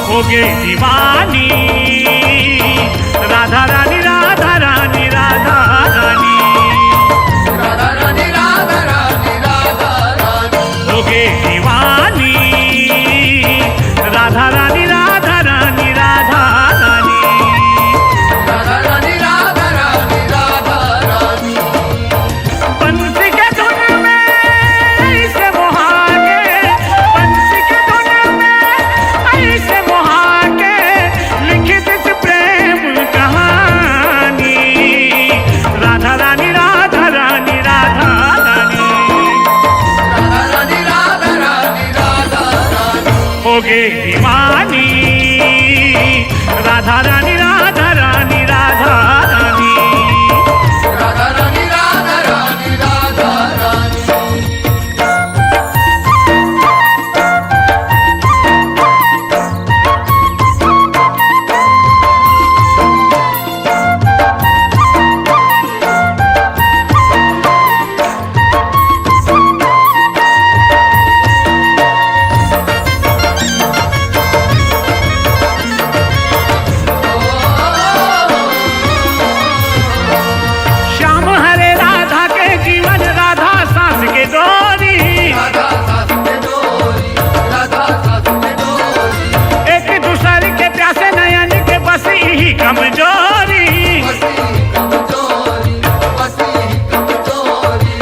हो गई दीवानी राधा रानी राधा रानी राधा रानी राधा रानी राधा रानी राधा रानी हो गई दीवानी राधा रानी राधा रानी राधा रानी राधा रानी राधा रानी राधा रानी बंसी के धुन में ऐसे मोहा के बंसी के धुन में ऐसे मोहा के लिखित इस प्रेम कहानी राधा रानी राधा रानी राधा रानी राधा रानी राधा रानी राधा रानी हो गई दीवानी राधा रानी राधा रानी राधा रानी राधा रानी राधा रानी राधा रानी श्याम हरे राधा के जीवन राधा सांस के डोरी राधा सास में डोरी राधा सास में डोरी एक दूसरे के प्यासे नयन के बस ही कमजोरी बसी कमजोरी बसी कमजोरी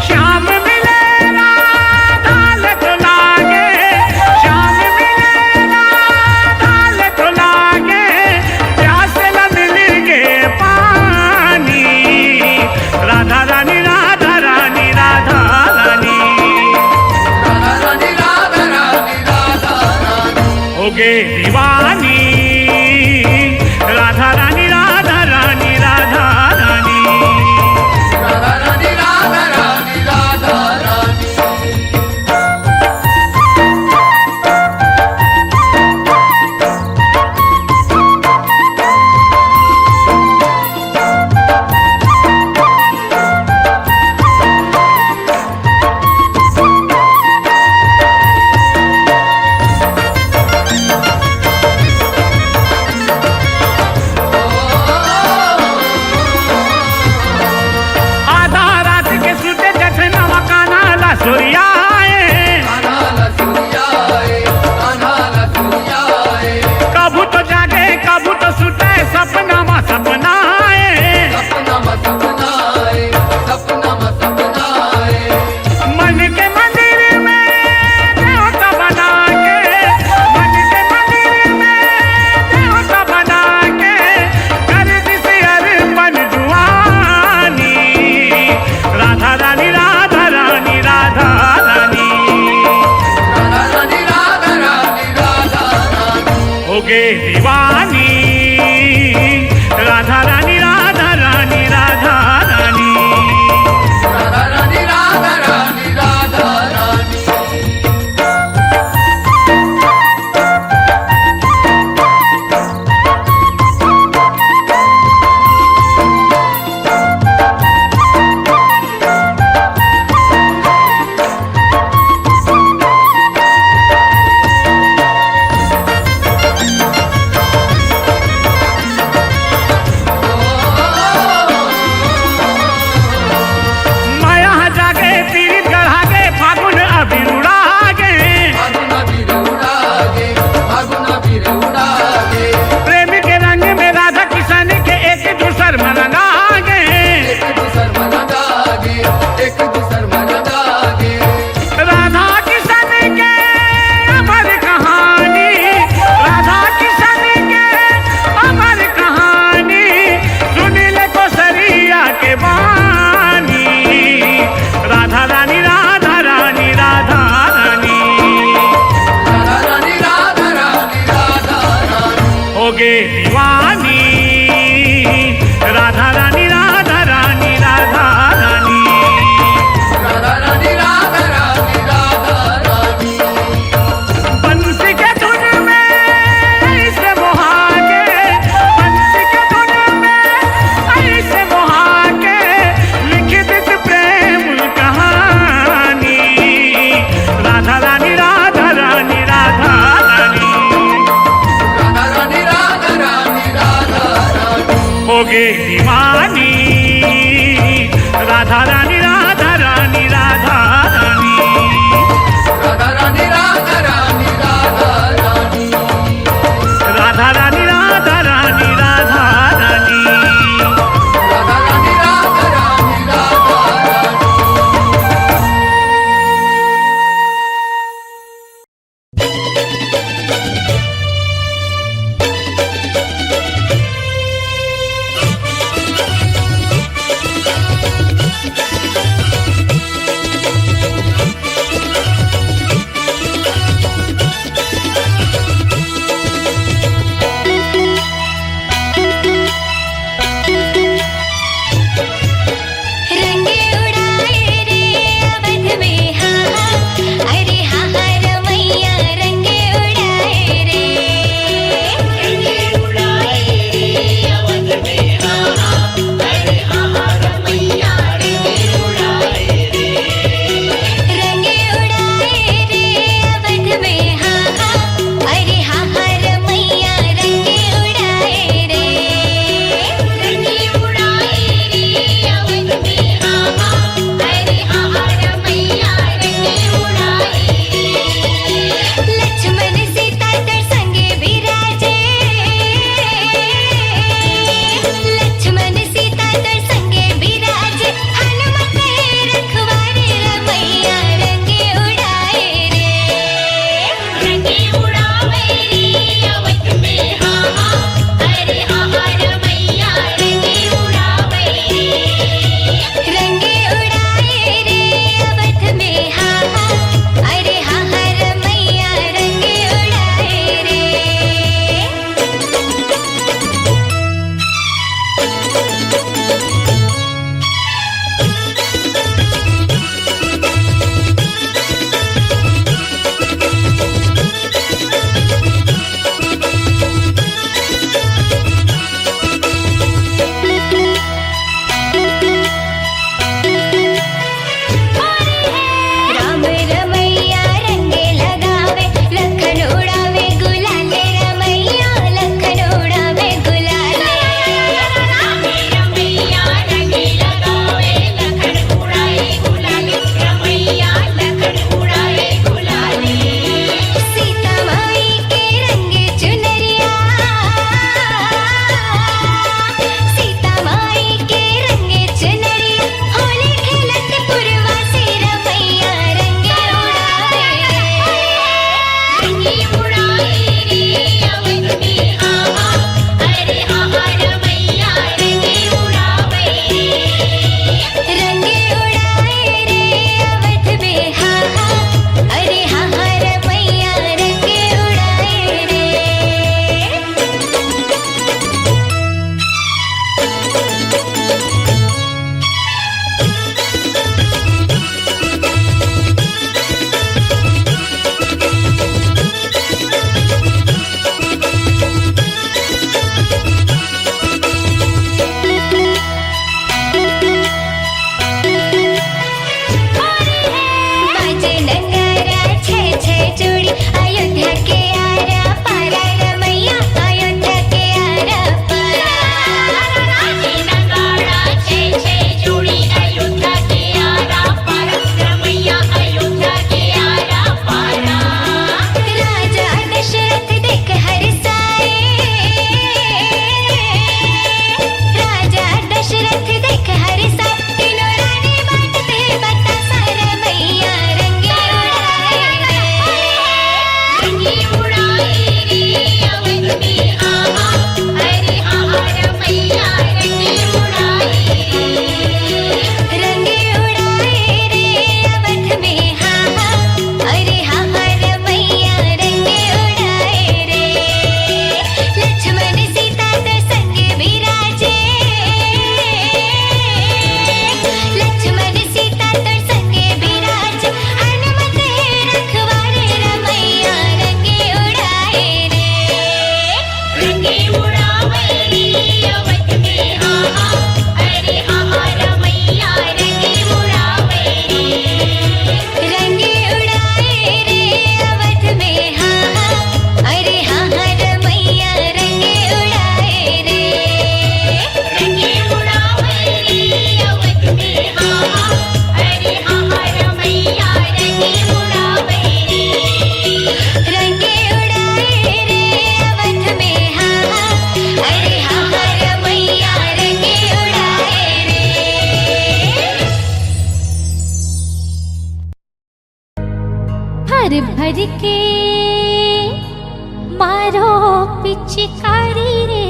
श्याम मिले राधा लग लागे श्याम मिले राधा लग लागे प्यास न मिल के पानी राधा रानी राधा रानी राधा रानी राधा रानी राधा रानी राधा रानी हो गए दीवानी राधा रानी राधा रानी राधा रानी राधा रानी राधा रानी राधा रानी आधा रात के सुते जठना मकाना ला सोरियाए कान्हा लसुरियाए कान्हा लसुरियाए कबू तो जागे कबू तो सुते सपना मा सपनाए सपना म सपनाए सपना म सपनाए मन के मंदिर में देवता बना के मन के मंदिर में देवता बना के कर दिसे अर्पण जुआनी राधा रानी राधा रानी राधा रानी राधा रानी राधा रानी राधा रानी। हो गए दीवानी राधा रानी राधा रानी राधा रानी राधा रानी राधा रानी राधा रानी राधा रानी राधा रानी हो गए दीवानी राधा रानी राधा रानी राधा रानी राधा रानी राधा रानी राधा रानी। राधा रानी राधा रानी राधा रानी हो गए दीवानी राधा रानी राधा रानी राधा रानी माया जागे पीड़ित गढ़ागे फागुन अबीर उड़ागे प्रेम के रंग में राधा किशन के एक दूसर में रंगागे राधा किशन के अमर कहानी राधा किशन के अमर कहानी सुन ले को सरिया के बानी राधा रानी राधा रानी राधा रानी हो गए दीवानी राधा रानी राधा होगे दीवानी। राधा रानी राधा रानी राधा रानी, राधा रानी राधा रानी राधा रानी, राधा रानी राधा रानी राधा रानी। राधा रानी राधा रानी राधा रानी। भर के मारो पिचकारी रे,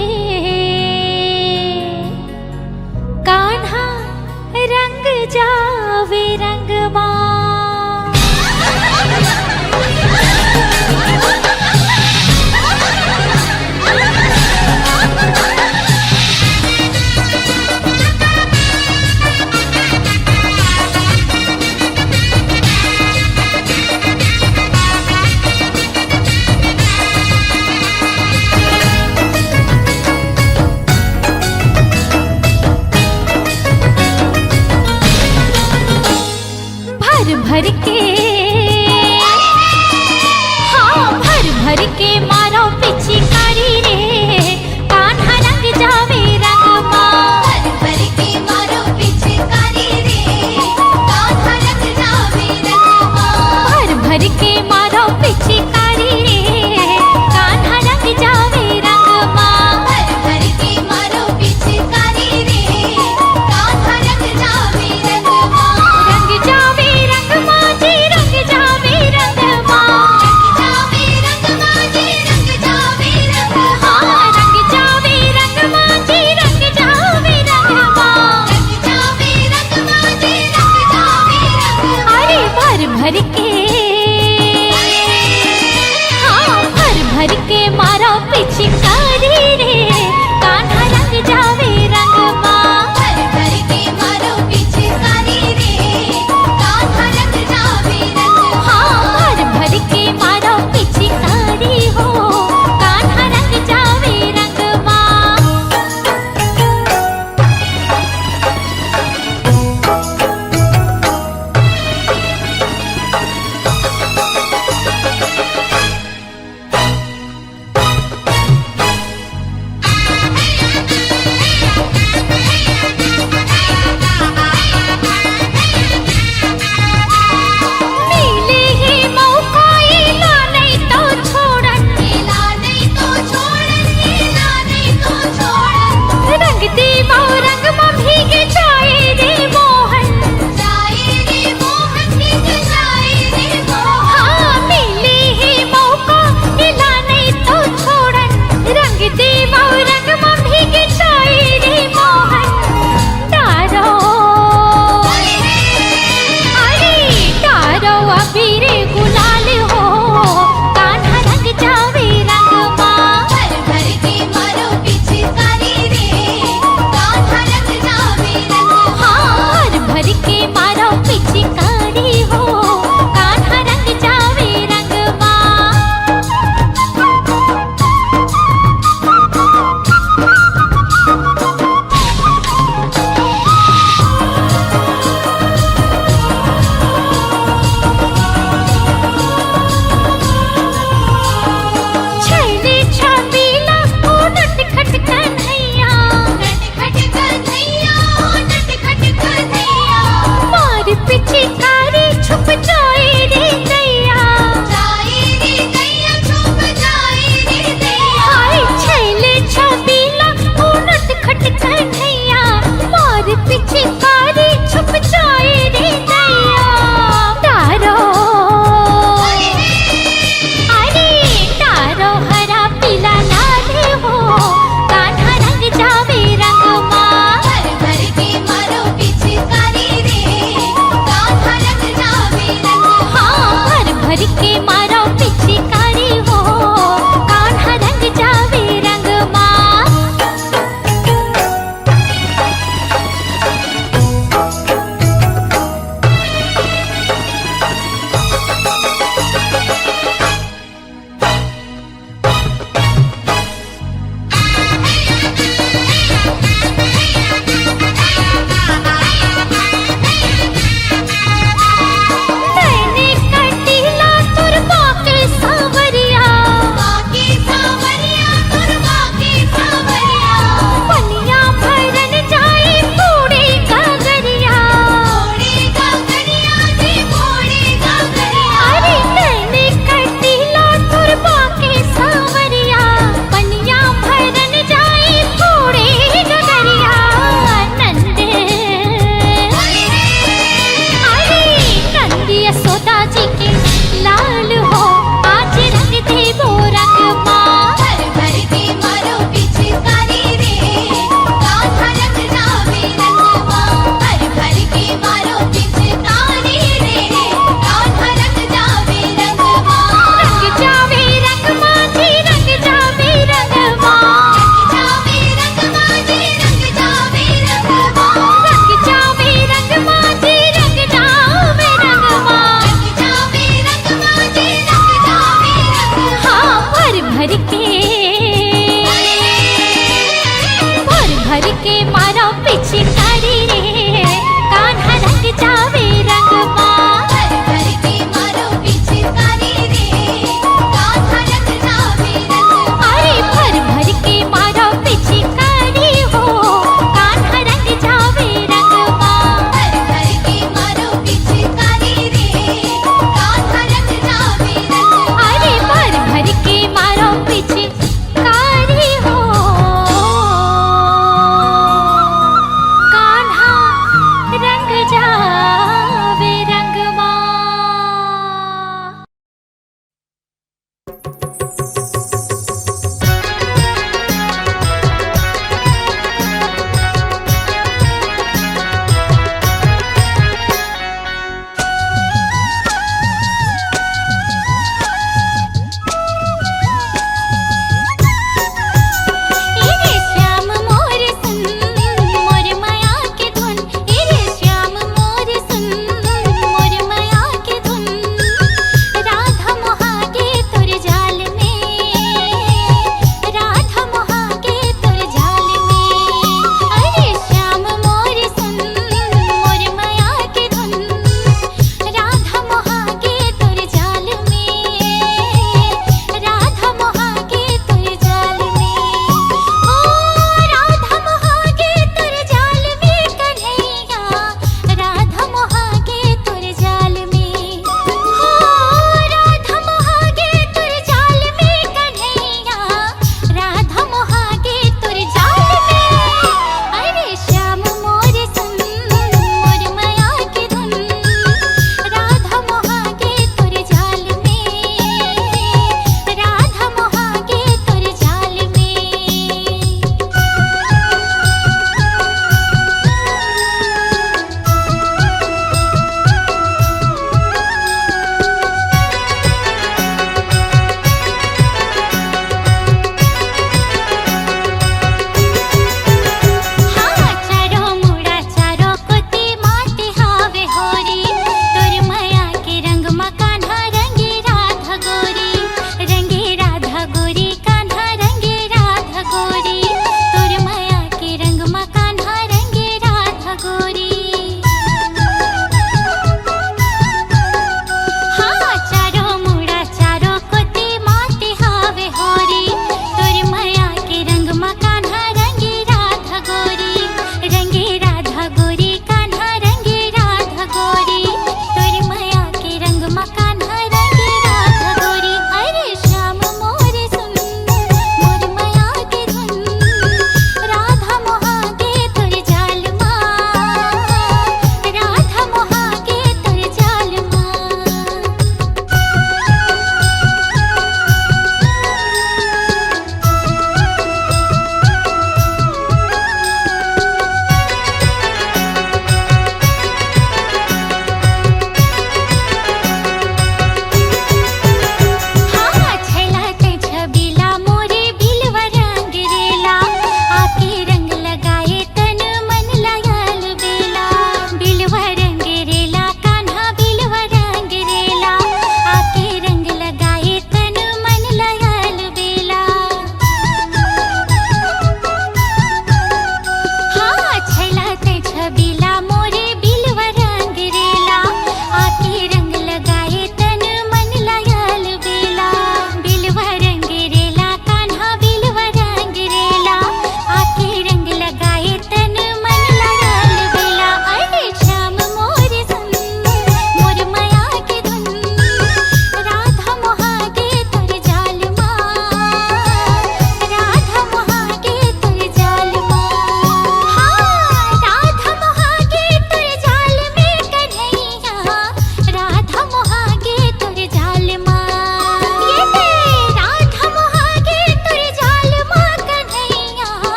कान्हा रंग जावे रंगमा।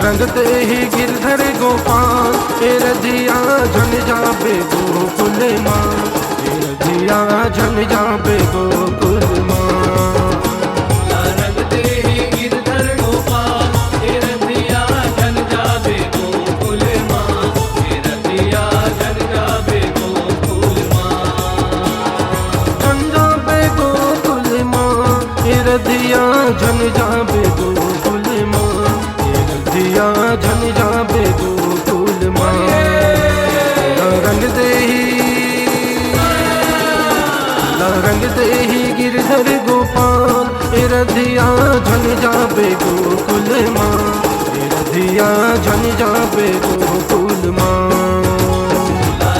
रंगते ही गिरधर गोपाल रधिया झन जाबे गोकुल माँ रधिया झन जाबे गोकुल माँ रंगते ही गिरधर गोपाल रधिया झन जाबे गोकुल माँ रधिया झन जाबे गोकुल माँ झन जाबे गोकुल माँ रधिया झन जाबे गोकुल माँ रधिया झन जाबे गोकुल माँ रंग दे ही गिरधर गोपाल रधिया झन जाबे गोकुल माँ रधिया झन जाबे गोकुल माँ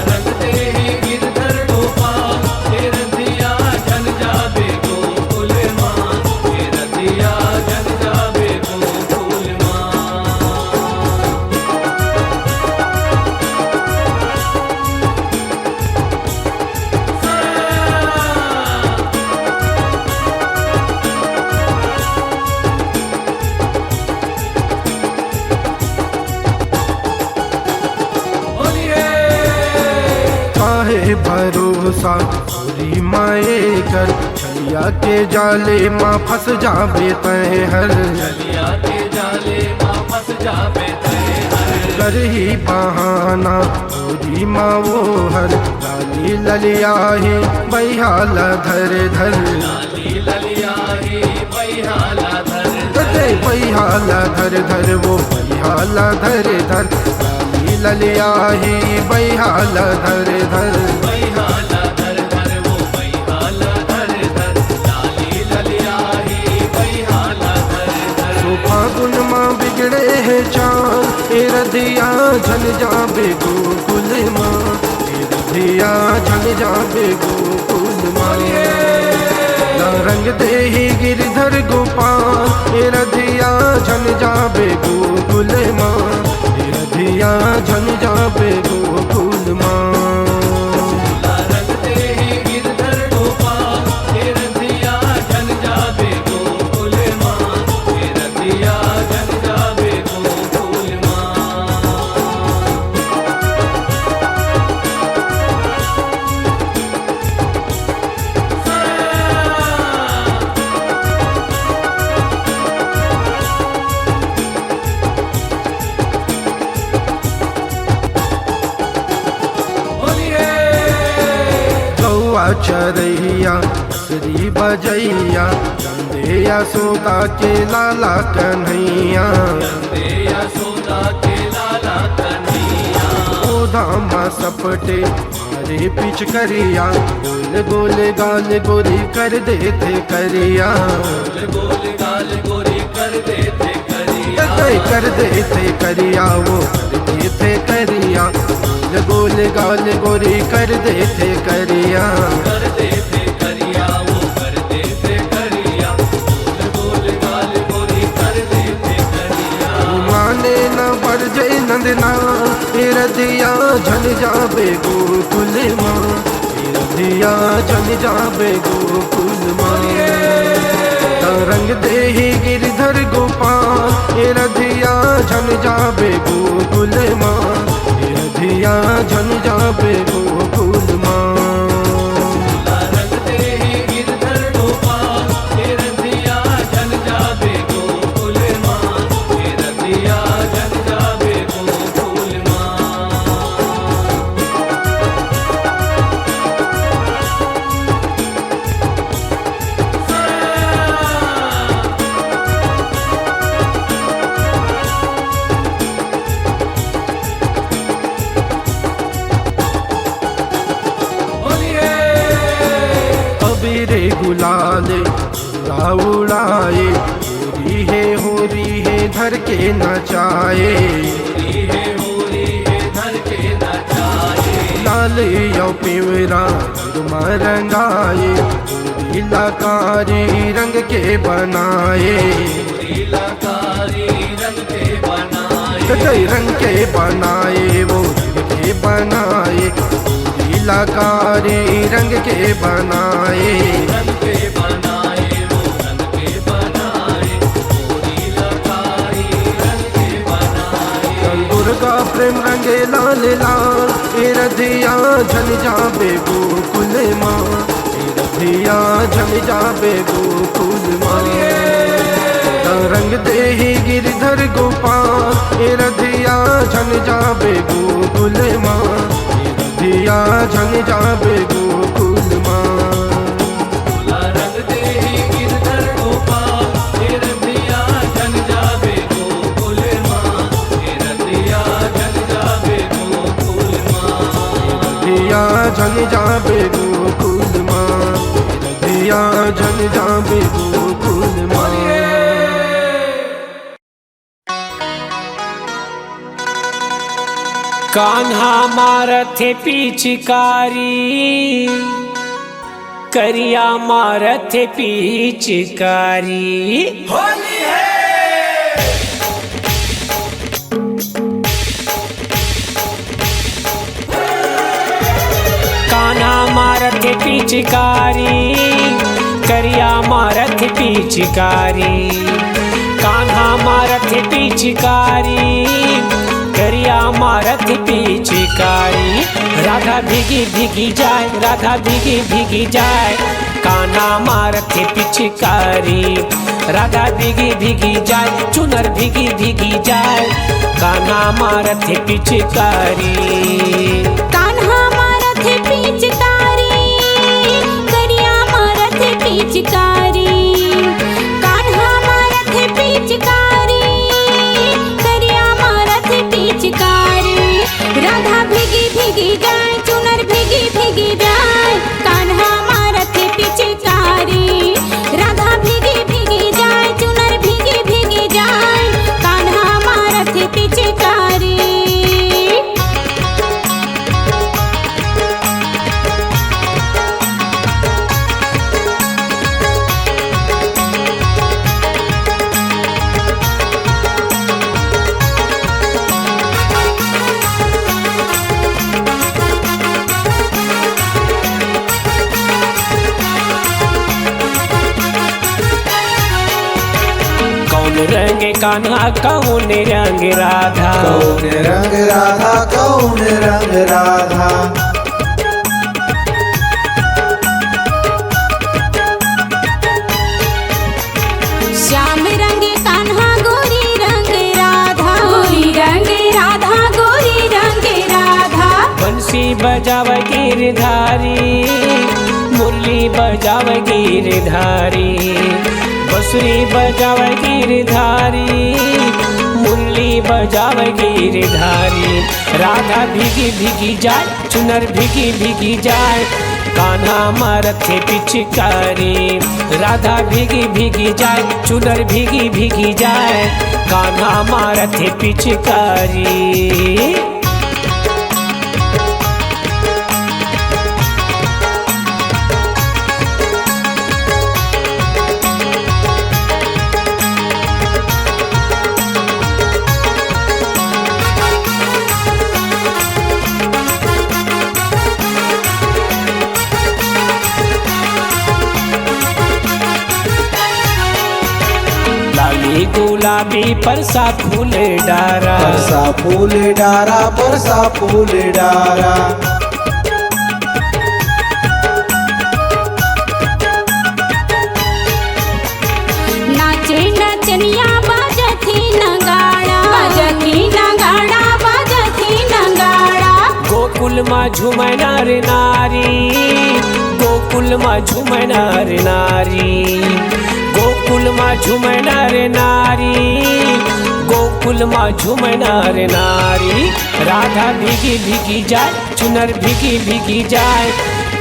रंगते ही गिरधर गोपाल रधिया झन जाबे गोकुल माँ रधिया झन जाबे गोकुल माँ काहे भरोसा पूरी माए कर छलिया के जाले माँ फंस जाबे तय हर चलिया के जाले माँ फंस जाबे तय हर कर ही बहाना पूरी माँ वो हर लाली ललिया ही बैहाला धर धर लाली ललिया ही बैहाला धर बैहाला धर धर वो बैहाला धर धर लाली ललिया ही बैहाला धर धर बैहाला धर धर वो बैहाला धर धर लाली ललिया ही बैहाला धर धर तो फागुन माँ बिगड़े है चाल रधिया झन जाबे गोकुल माँ रधिया झन जाबे गोकुल माँ रंग दे ही गिरधर गोपाल रधिया झन जाबे गोकुल माँ रधिया झन जाबे गोकुल माँ रंगते ही गिरधर गोपाल रधिया झन जाबे गोकुल माँ रधिया झन जाबे गोकुल माँ चरैया श्री बजैया नंदे यशोदा के लाला कन्हैया नंदे यशोदा के लाला कन्हैया ओ धामा सपटे मारे पिचकरिया गोल गोल गाल गोरी कर देते करिया गोल गोल गाल गोरी कर देते करिया कर देते करिया वो कर देते करिया गोल गोल गाल गोरी कर देते करिया कर देते करिया वो कर देते करिया गोल गोल गाल गोरी कर देते करिया माने न बढ़ जय नंदना रधिया झन जाबे गोकुल माँ रधिया झन जाबे गोकुल माँ रंग देहि गिरधर गोपाल रधिया झन जाबे गोकुल माँ रधिया झन जाबे गोकुल माँ रंग देहि गिरधर गोपाल रधिया झन जाबे गोकुल माँ रधिया झन जाबे गोकुल माँ अबीरे गुलाले उड़ाए हो रही है धर के नचाए धर के नचाए लाल यो पिवरा रंगाए लीलाकारी रंग के बनाए लीलाकारी रंग के बनाए कई रंग के बनाए वो रंग के बनाए लीलाकारी रंग के बनाए रंग के बनाए वो रंग के बनाए लीलाकारी रंग के बनाए दुर्गा प्रेम रंगे लाल लाल रधिया झन जाबे गोकुल माँ रधिया झन जाबे गोकुल माँ रंग देहि गिरधर गोपाल रधिया झन जाबे गोकुल माँ रधिया झन जाबे गोकुल माँ रंग देहि गिरधर गोपाल रधिया झन जाबे गोकुल माँ रधिया झन जाबे गोकुल माँ रधिया झन जाबे गोकुल माँ रधिया झन जाबे गोकुल माँ कान्हा मारथे पिचकारी करिया मारथे पिचकारी होली है कान्हा मारथे पिचकारी करिया मारथे पिचकारी कान्हा मारथे पिचकारी करिया मारथ पिचकारी राधा भीगी भीगी जाए राधा भीगी भीगी जाए कान्हा मारथ पिचकारी राधा भीगी भीगी जाए चुनर भीगी भीगी जाए कान्हा मारथ पिचकारी कान्हा मारथ पिचकारी करिया मारथ पिचकारी कान्हा मारथ पिचकारी करिया मारथ पिचकारी राधा भीगी भीगी जाए चुनर भीगी भीगी जाए कान्हा मारथ पिचकारी राधा भीगी भीगी जाए चुनर भीगी भीगी जाए कान्हा मारथ पिचकारी रंग कान्हा कौन रंग राधा कौन रंग राधा कौन रंग राधा श्याम रंग कान्हा गोरी रंग राधा गोरी रंग राधा गोरी रंग राधा बंसी बजाव गिरधारी मुरली बजावे गिरधारी, बंसुरी बजावे गिरधारी, मुरली बजावे गिरधारी। राधा भीगी भीगी जाए, चुनर भीगी भीगी जाए, कान्हा मारथे पिचकारी। राधा भीगी भीगी जाए, चुनर भीगी भीगी जाए, कान्हा मारथे पिचकारी। लाली गुलाबी परसा फूल डारा, परसा फूल डारा, परसा फूल डारा। नाचे नचनिया बाजथी नगाड़ा, बाजथी नगाड़ा, बाजथी नगाड़ा। गोकुल माँ झुमनार नारी, गोकुल माँ झुमनार नारी, गोकुल माँ झुमनार नारी, गोकुल माँ झुमनार नारी। राधा भीगी भीगी जाए, चुनर भीगी भीगी जाए,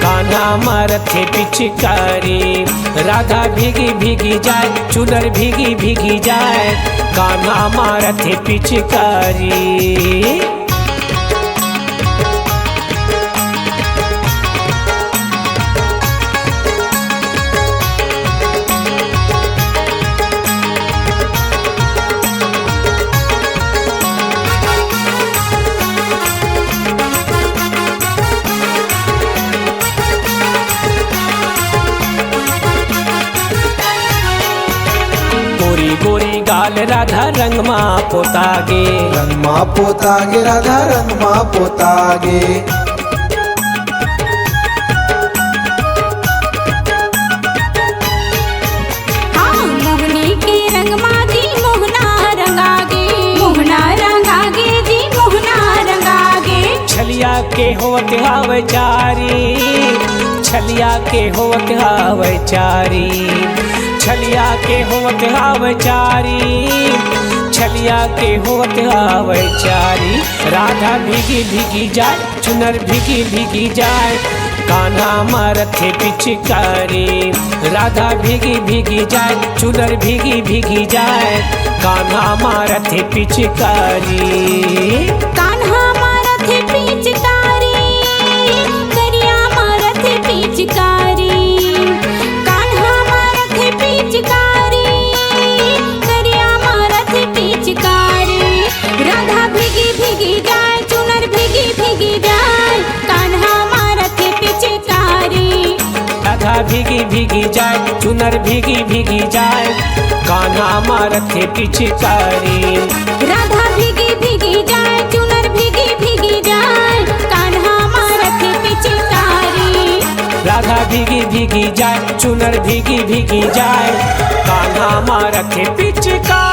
कान्हा मारथे पिचकारी। राधा भीगी भीगी जाए, चुनर भीगी भीगी जाए, कान्हा मारथे पिचकारी। गोरी गोरी गाल राधा रंग माँ पोतागे, रंग माँ पोतागे, राधा रंग माँ पोतागे। हाँ मोहनी के रंग मादी मोहना रंगागे, मोहना रंगागे जी मोहना रंगागे। छलिया के होवत हावे चारी, छलिया के होवत हावे चारी, छलिया के होवत हावे चारी, छलिया के होवत हावे चारी। राधा भीगी भीगी जाए, चुनर भीगी भीगी जाए, कान्हा मारथे पिचकारी। राधा भीगी भीगी जाए, चुनर भीगी भीगी जाए, कान्हा मारथे पिचकारी। कान्हा मारथे पिचकारी, करिया मारथे पिचकारी। कान्हा मारथे पिचकारी, करिया मारथे पिचकारी। राधा भीगी भीगी जाए, चुनर भीगी भीगी जाए, कान्हा मारथे पिचकारी। राधा भीगी भीगी जाए, चुनर भीगी भीगी जाए, कान्हा मारथे पिचकारी। राधा भीगी भीगी जाए, चुनर भीगी भीगी जाए, कान्हा मारथे पिचकारी। राधा भीगी भीगी जाए, चुनर भीगी भीगी जाए, कान्हा मारथे पिचकारी।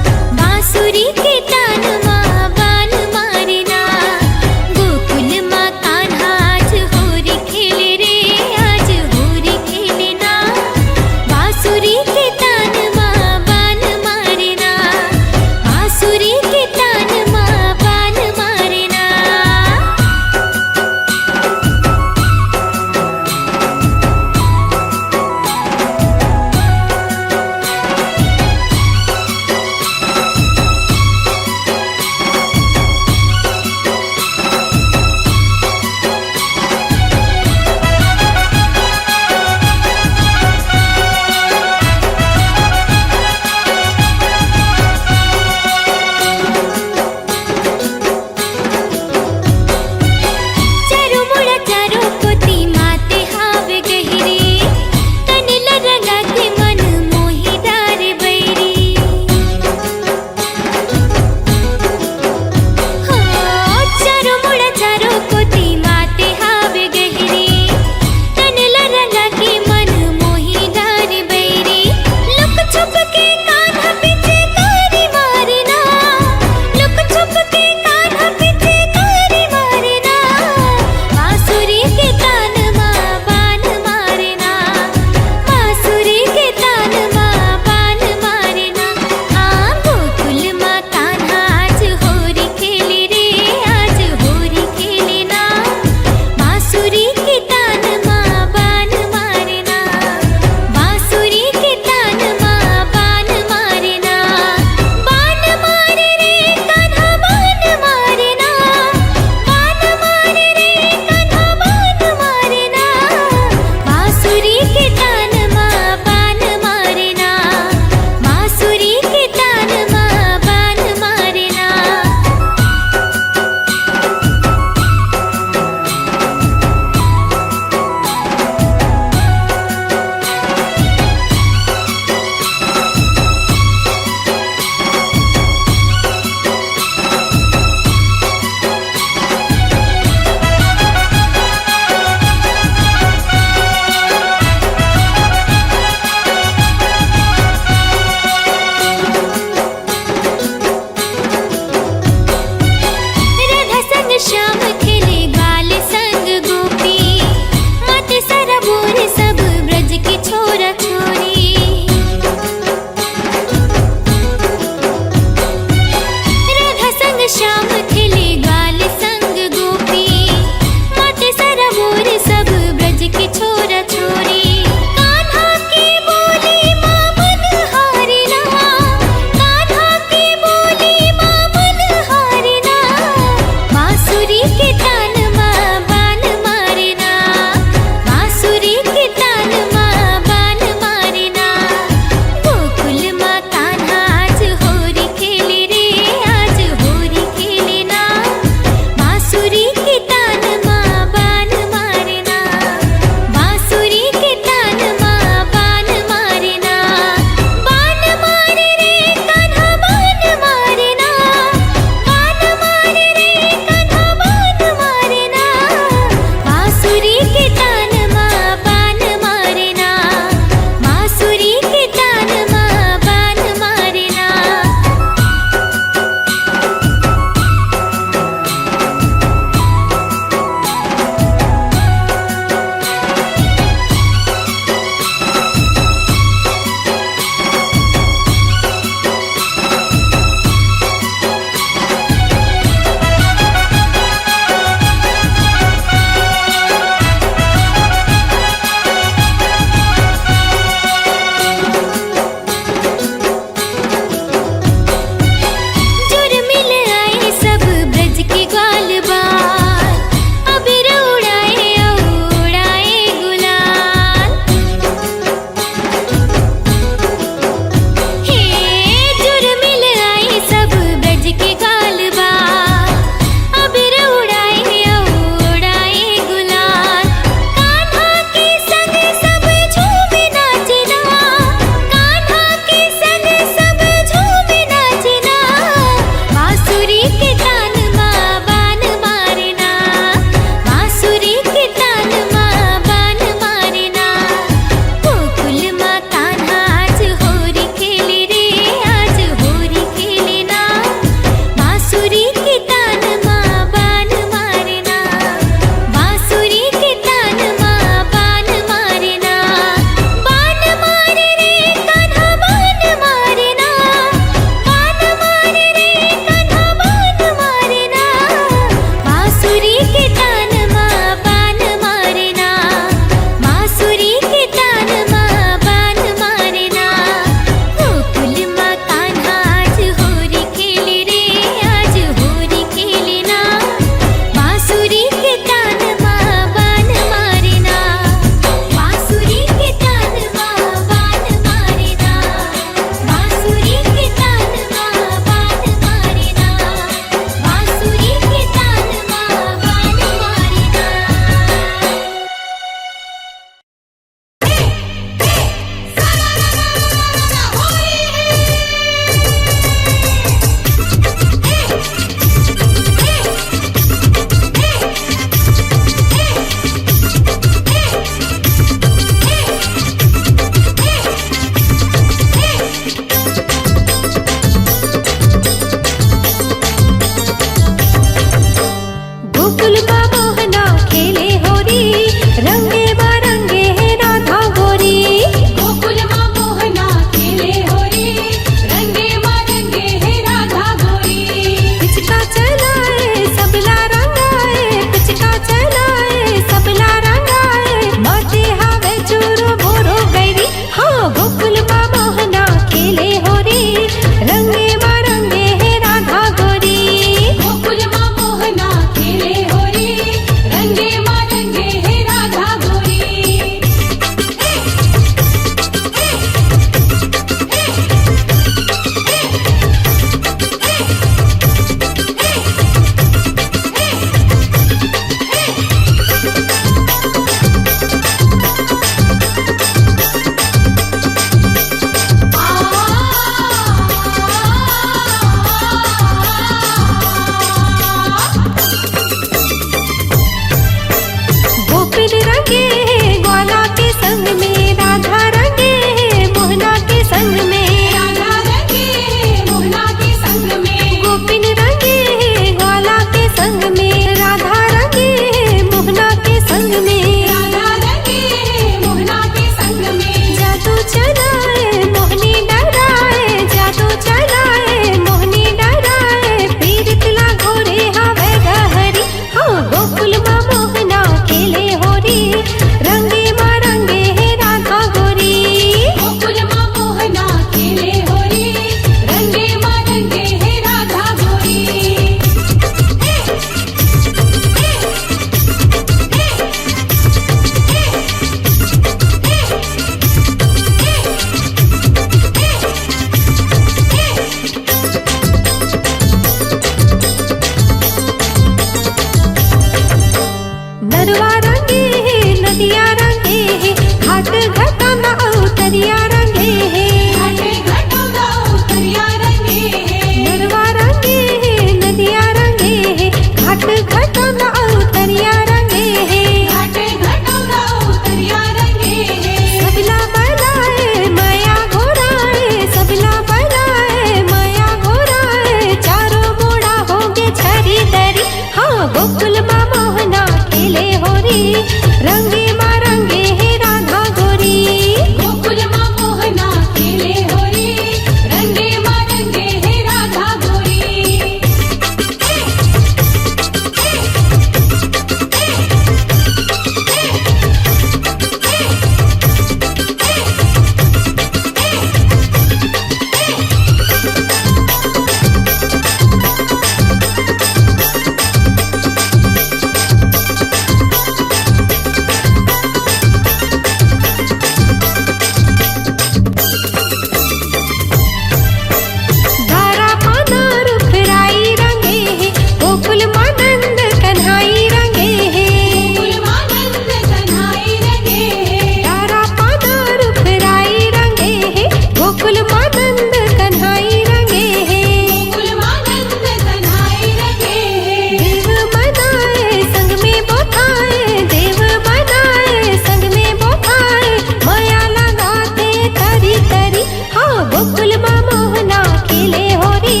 गोकुल माँ मोहना खेले होरी,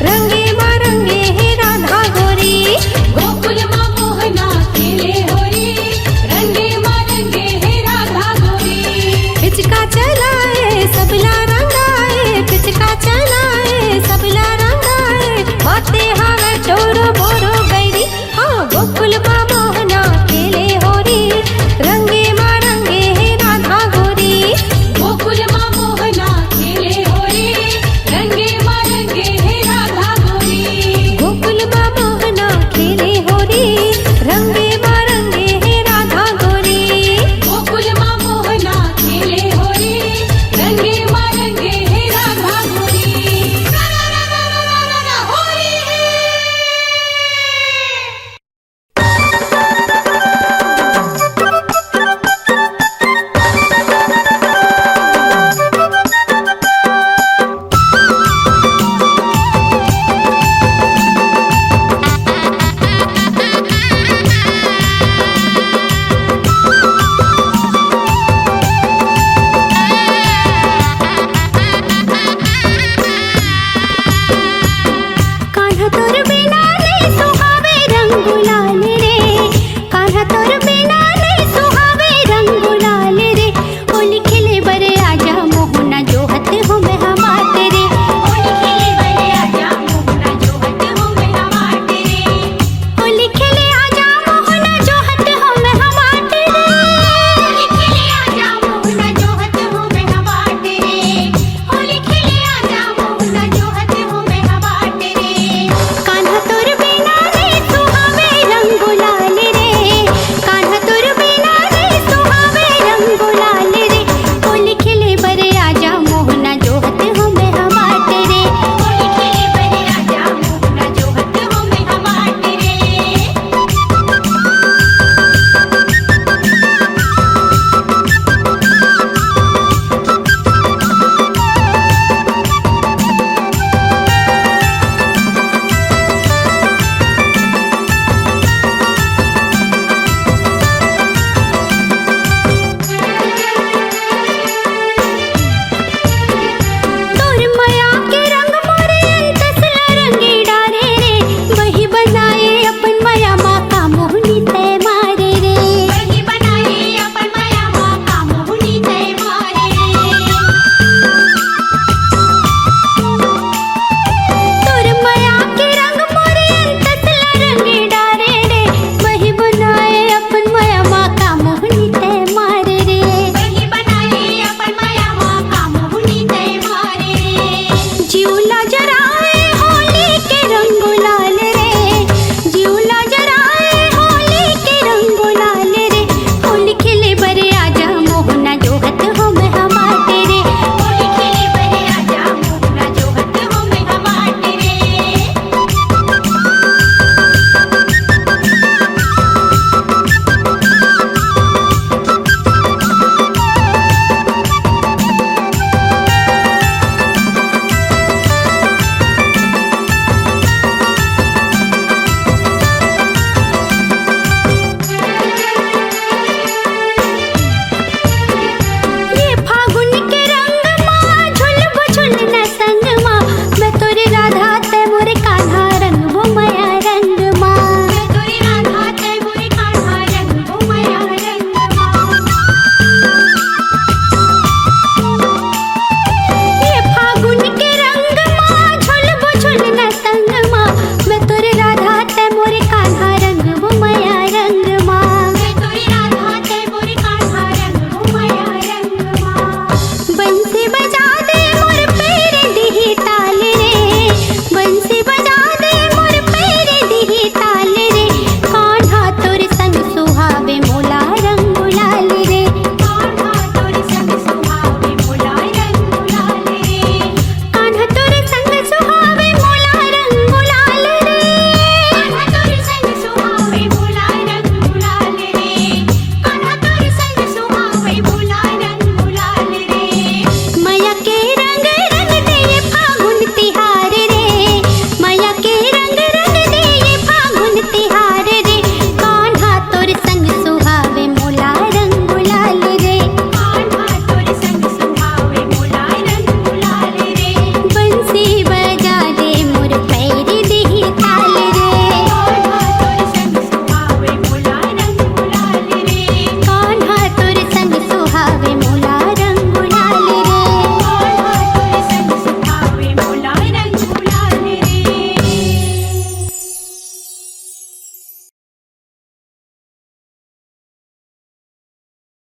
रंगे माँ रंगे हे राधा गोरी। गोकुल माँ मोहना खेले होरी, रंगे माँ रंगे हे राधा गोरी। पिचका चलाए सबला रंगाए, पिचका चलाए सबला रंगाए, बातें